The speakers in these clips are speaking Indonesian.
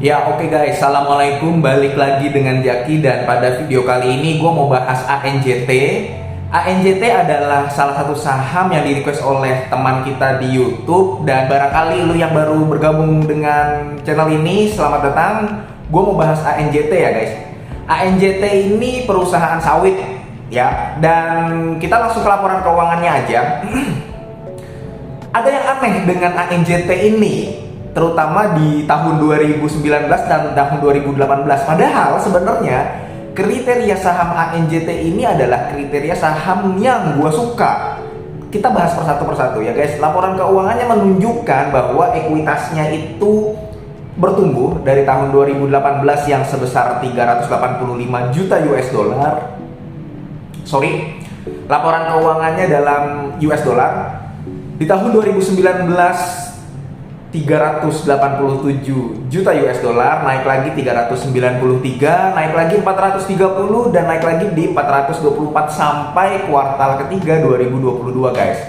Ya oke guys, Assalamualaikum, balik lagi dengan Jaki. Dan pada video kali ini gue mau bahas ANJT. ANJT adalah salah satu saham yang di request oleh teman kita di YouTube. Dan barangkali lu yang baru bergabung dengan channel ini, selamat datang. Gue mau bahas ANJT ya guys. ANJT ini perusahaan sawit ya. Dan kita langsung ke laporan keuangannya aja. Ada yang aneh dengan ANJT ini, terutama di tahun 2019 dan tahun 2018. Padahal sebenarnya kriteria saham ANJT ini adalah kriteria saham yang gue suka. Kita bahas persatu ya guys. Laporan keuangannya menunjukkan bahwa ekuitasnya itu bertumbuh dari tahun 2018 yang sebesar 385 juta US dollar. Laporan keuangannya dalam US dollar. Di tahun 2019 387 juta US dollar, naik lagi 393, naik lagi 430, dan naik lagi di 424 sampai kuartal ketiga 2022 guys.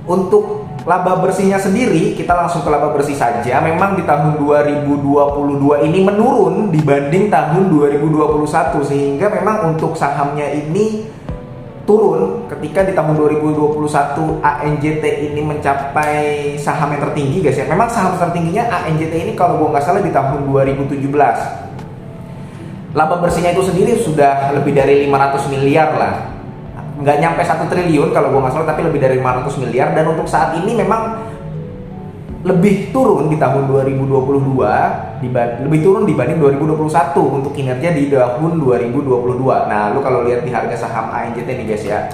Untuk laba bersihnya sendiri, kita langsung ke laba bersih saja. Memang di tahun 2022 ini menurun dibanding tahun 2021, sehingga memang untuk sahamnya ini turun ketika di tahun 2021 ANJT ini mencapai saham yang tertinggi guys ya. Memang saham tertingginya ANJT ini kalau gue nggak salah di tahun 2017. Laba bersihnya itu sendiri sudah lebih dari 500 miliar lah. Nggak nyampe 1 triliun kalau gue nggak salah, tapi lebih dari 500 miliar. Dan untuk saat ini memang lebih turun di tahun 2022, lebih turun dibanding 2021 untuk kinerja di tahun 2022. Nah, lu kalau lihat di harga saham ANJT nih guys ya.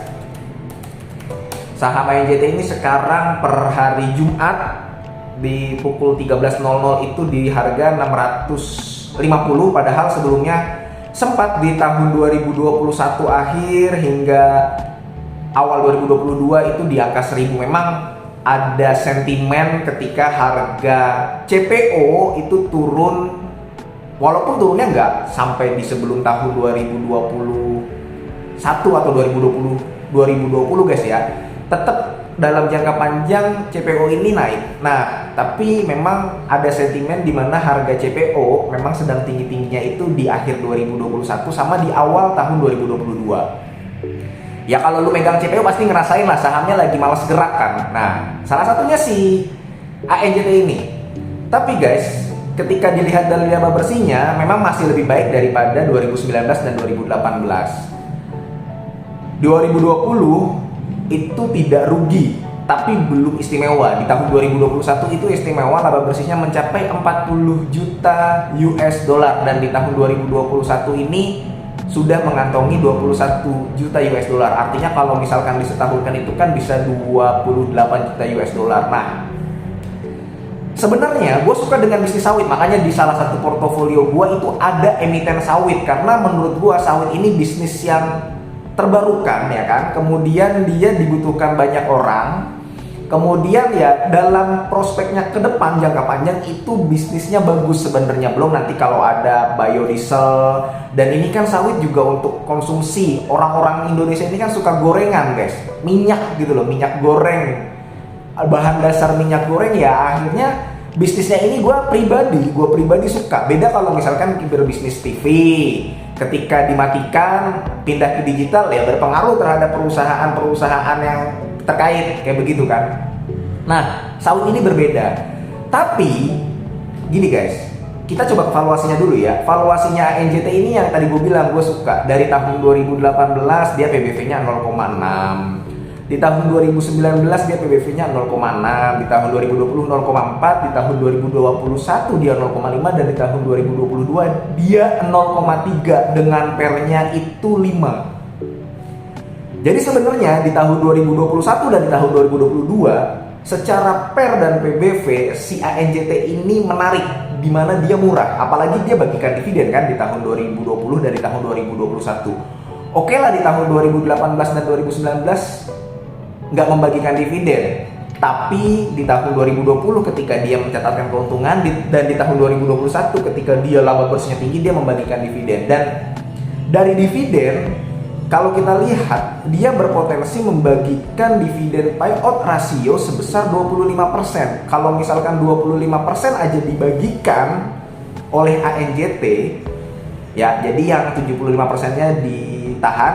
Saham ANJT ini sekarang per hari Jumat di pukul 13.00 itu di harga 650, padahal sebelumnya sempat di tahun 2021 akhir hingga awal 2022 itu di angka 1000. Memang ada sentimen ketika harga CPO itu turun, walaupun turunnya nggak sampai di sebelum tahun 2021 atau 2020 guys ya, tetap dalam jangka panjang CPO ini naik. Nah, tapi memang ada sentimen di mana harga CPO memang sedang tinggi-tingginya itu di akhir 2021 sama di awal tahun 2022. Ya kalau lu megang CPO pasti ngerasain lah sahamnya lagi malas gerak kan. Nah, salah satunya si ANJT ini. Tapi guys, ketika dilihat dari laba bersihnya memang masih lebih baik daripada 2019 dan 2018. 2020 itu tidak rugi, tapi belum istimewa. Di tahun 2021 itu istimewa, laba bersihnya mencapai 40 juta US dollar, dan di tahun 2021 ini sudah mengantongi 21 juta US dollar. Artinya kalau misalkan disetahunkan itu kan bisa 28 juta US dollar. Nah, sebenarnya gue suka dengan bisnis sawit, makanya di salah satu portofolio gue itu ada emiten sawit, karena menurut gue sawit ini bisnis yang terbarukan ya kan. Kemudian dia dibutuhkan banyak orang. Kemudian ya dalam prospeknya ke depan jangka panjang itu bisnisnya bagus sebenarnya. Belum nanti kalau ada biodiesel, dan ini kan sawit juga untuk konsumsi orang-orang Indonesia ini kan suka gorengan guys, minyak gitu loh, minyak goreng, bahan dasar minyak goreng. Ya akhirnya bisnisnya ini gue pribadi suka. Beda kalau misalkan berbisnis TV, ketika dimatikan pindah ke digital ya berpengaruh terhadap perusahaan-perusahaan yang terkait kayak begitu kan. Nah, sawit ini berbeda. Tapi gini guys, kita coba valuasinya dulu ya. Valuasinya ANJT ini yang tadi gue bilang gue suka. Dari tahun 2018 dia PBV-nya 0,6. Di tahun 2019 dia PBV-nya 0,6. Di tahun 2020 0,4. Di tahun 2021 dia 0,5. Dan di tahun 2022 dia 0,3 dengan pernya itu 5. Jadi sebenarnya di tahun 2021 dan di tahun 2022 secara per dan PBV si ANJT ini menarik, di mana dia murah, apalagi dia bagikan dividen kan di tahun 2020 dari tahun 2021. Oke lah di tahun 2018 dan 2019 nggak membagikan dividen, tapi di tahun 2020 ketika dia mencatatkan keuntungan dan di tahun 2021 ketika dia laba bersihnya tinggi dia membagikan dividen. Dan dari dividen kalau kita lihat, dia berpotensi membagikan dividen payout rasio sebesar 25%. Kalau misalkan 25% aja dibagikan, oleh ANJT ya, jadi yang 75%-nya ditahan,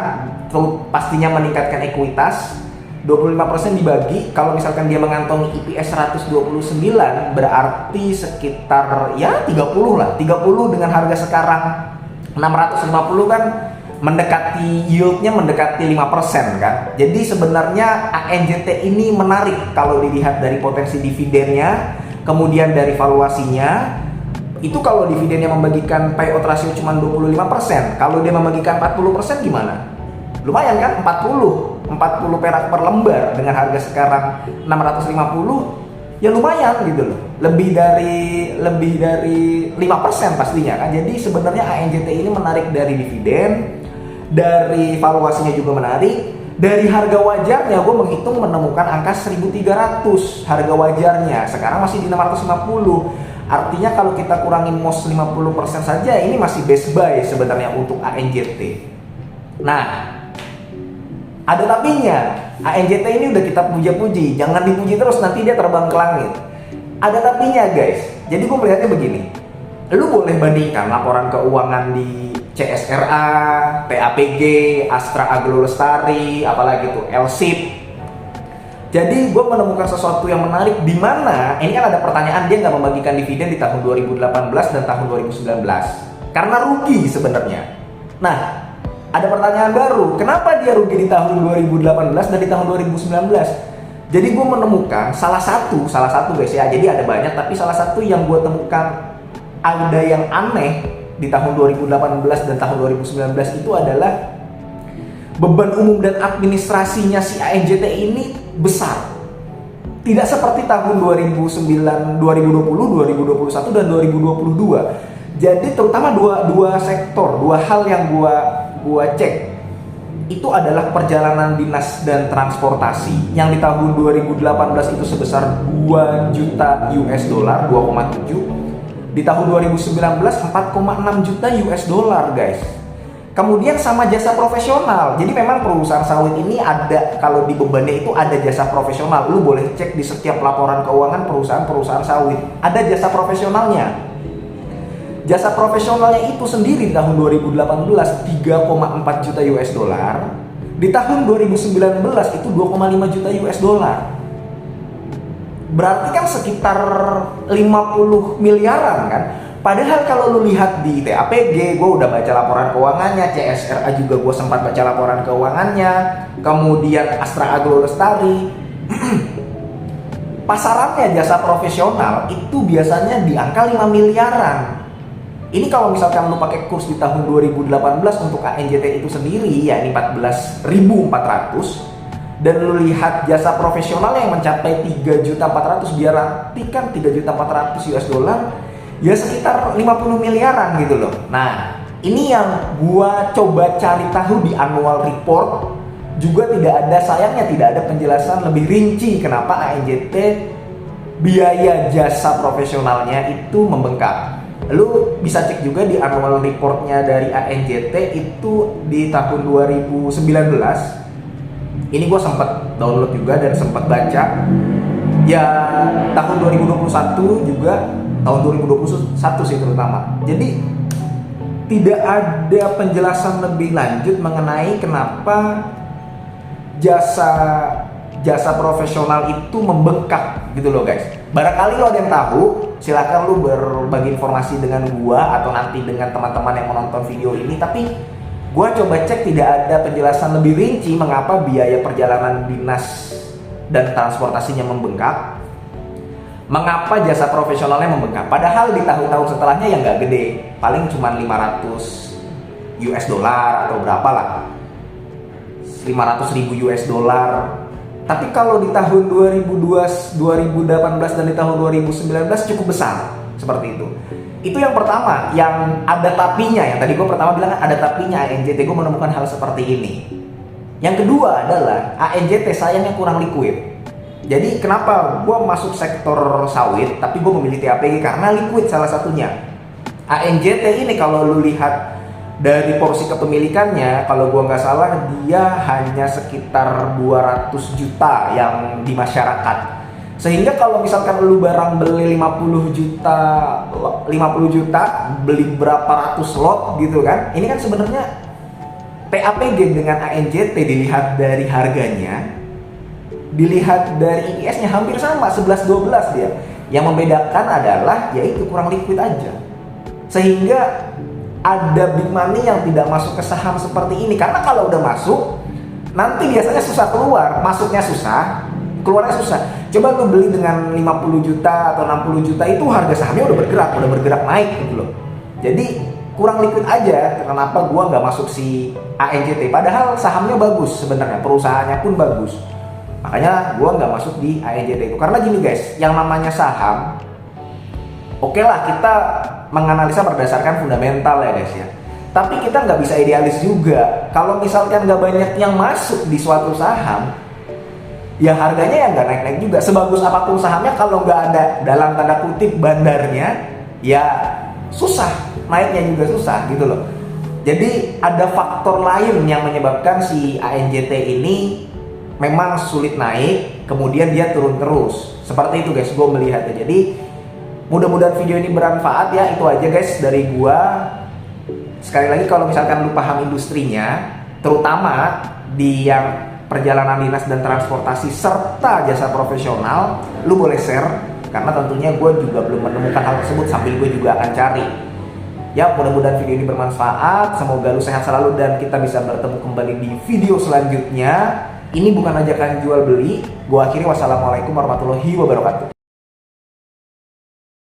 pastinya meningkatkan ekuitas, 25% dibagi, kalau misalkan dia mengantongi EPS 129 berarti sekitar ya 30 lah, 30 dengan harga sekarang 650 kan mendekati yieldnya mendekati 5% kan. Jadi sebenarnya ANJT ini menarik kalau dilihat dari potensi dividennya, kemudian dari valuasinya. Itu kalau dividennya membagikan payout ratio cuma 25%, kalau dia membagikan 40% gimana? Lumayan kan, 40 perak per lembar dengan harga sekarang 650 ya lumayan gitu loh. Lebih dari 5% pastinya kan. Jadi sebenarnya ANJT ini menarik dari dividen, dari valuasinya juga menarik, dari harga wajarnya gue menghitung menemukan angka 1.300 harga wajarnya, sekarang masih di 650. Artinya kalau kita kurangin MOS 50% saja ini masih best buy sebenarnya untuk ANJT. Nah, ada tapinya. ANJT ini udah kita puja-puji, jangan dipuji terus nanti dia terbang ke langit. Ada tapinya guys. Jadi gue melihatnya begini, lu boleh bandingkan laporan keuangan di CSRA, TAPG, Astra Agro Lestari, apalagi tuh LSIP. Jadi gue menemukan sesuatu yang menarik di mana ini kan ada pertanyaan, dia nggak membagikan dividen di tahun 2018 dan tahun 2019 karena rugi sebenarnya. Nah, ada pertanyaan baru, kenapa dia rugi di tahun 2018 dan di tahun 2019? Jadi gue menemukan salah satu guys ya, jadi ada banyak tapi salah satu yang gue temukan ada yang aneh di tahun 2018 dan tahun 2019 itu adalah beban umum dan administrasinya si ANJT ini besar. Tidak seperti tahun 2020, 2021 dan 2022. Jadi terutama dua sektor, dua hal yang gua cek itu adalah perjalanan dinas dan transportasi yang di tahun 2018 itu sebesar 2 juta US dollar, 2,7. Di tahun 2019 4,6 juta US dollar guys. Kemudian sama jasa profesional. Jadi memang perusahaan sawit ini ada, kalau di bebannya itu ada jasa profesional. Lu boleh cek di setiap laporan keuangan perusahaan sawit, ada jasa profesionalnya. Jasa profesionalnya itu sendiri di tahun 2018 3,4 juta US dollar. Di tahun 2019 itu 2,5 juta US dollar. Berarti kan sekitar 50 miliaran kan. Padahal kalau lu lihat di TAPG, gue udah baca laporan keuangannya, CSRA juga gue sempat baca laporan keuangannya, kemudian Astra Agro Lestari, pasarannya jasa profesional itu biasanya di angka 5 miliaran. Ini kalau misalkan lu pakai kurs di tahun 2018 untuk ANJT itu sendiri, ya ini 14.400. Dan lu lihat jasa profesional yang mencapai 3.400.000, berarti kan 3.400.000 US dollar ya sekitar 50 miliaran gitu loh. Nah, ini yang gua coba cari tahu di annual report, juga tidak ada, sayangnya tidak ada penjelasan lebih rinci kenapa ANJT biaya jasa profesionalnya itu membengkak. Lu bisa cek juga di annual reportnya dari ANJT itu di tahun 2019. Ini gue sempat download juga dan sempat baca. Ya tahun 2021 juga, tahun 2021 sih terutama. Jadi tidak ada penjelasan lebih lanjut mengenai kenapa jasa profesional itu membengkak gitu loh guys. Barangkali lo ada yang tahu, silakan lo berbagi informasi dengan gua atau nanti dengan teman-teman yang menonton video ini. Tapi gua coba cek tidak ada penjelasan lebih rinci mengapa biaya perjalanan dinas dan transportasinya membengkak, mengapa jasa profesionalnya membengkak. Padahal di tahun-tahun setelahnya yang nggak gede, paling cuma 500 US dollar atau berapa lah, 500.000 US dollar. Tapi kalau di tahun 2018 dan di tahun 2019 cukup besar seperti itu. Itu yang pertama, yang ada tapinya. Yang tadi gue pertama bilang ada tapinya ANJT, gue menemukan hal seperti ini. Yang kedua adalah ANJT sayangnya kurang liquid. Jadi kenapa gue masuk sektor sawit tapi gue memilih TAPG, karena liquid salah satunya. ANJT ini kalau lu lihat dari porsi kepemilikannya, kalau gue nggak salah dia hanya sekitar 200 juta yang di masyarakat. Sehingga kalau misalkan lu barang beli 50 juta, 50 juta beli berapa ratus lot gitu kan, ini kan sebenarnya PAPG dengan ANJT dilihat dari harganya, dilihat dari IIS-nya hampir sama, 11-12 dia. Yang membedakan adalah yaitu kurang liquid aja. Sehingga ada big money yang tidak masuk ke saham seperti ini, karena kalau udah masuk nanti biasanya susah keluar, masuknya susah, keluarnya susah. Coba lu beli dengan 50 juta atau 60 juta, itu harga sahamnya udah bergerak naik gitu loh. Jadi kurang liquid aja, kenapa gua nggak masuk si ANJT, padahal sahamnya bagus sebenarnya, perusahaannya pun bagus. Makanya gua nggak masuk di ANJT itu, karena gini guys, yang namanya saham, oke lah kita menganalisa berdasarkan fundamental ya guys ya. Tapi kita nggak bisa idealis juga. Kalau misalkan nggak banyak yang masuk di suatu saham, ya harganya yang nggak naik-naik juga. Sebagus apapun sahamnya, kalau nggak ada dalam tanda kutip bandarnya, ya susah, naiknya juga susah gitu loh. Jadi ada faktor lain yang menyebabkan si ANJT ini memang sulit naik, kemudian dia turun terus. Seperti itu guys, gue melihatnya. Jadi mudah-mudahan video ini bermanfaat ya. Itu aja guys dari gua. Sekali lagi, kalau misalkan lu paham industrinya, terutama di yang perjalanan dinas dan transportasi serta jasa profesional, lu boleh share, karena tentunya gue juga belum menemukan hal tersebut, sambil gue juga akan cari. Ya, mudah-mudahan video ini bermanfaat, semoga lu sehat selalu dan kita bisa bertemu kembali di video selanjutnya. Ini bukan ajakan jual beli. Gue akhiri, wassalamualaikum warahmatullahi wabarakatuh.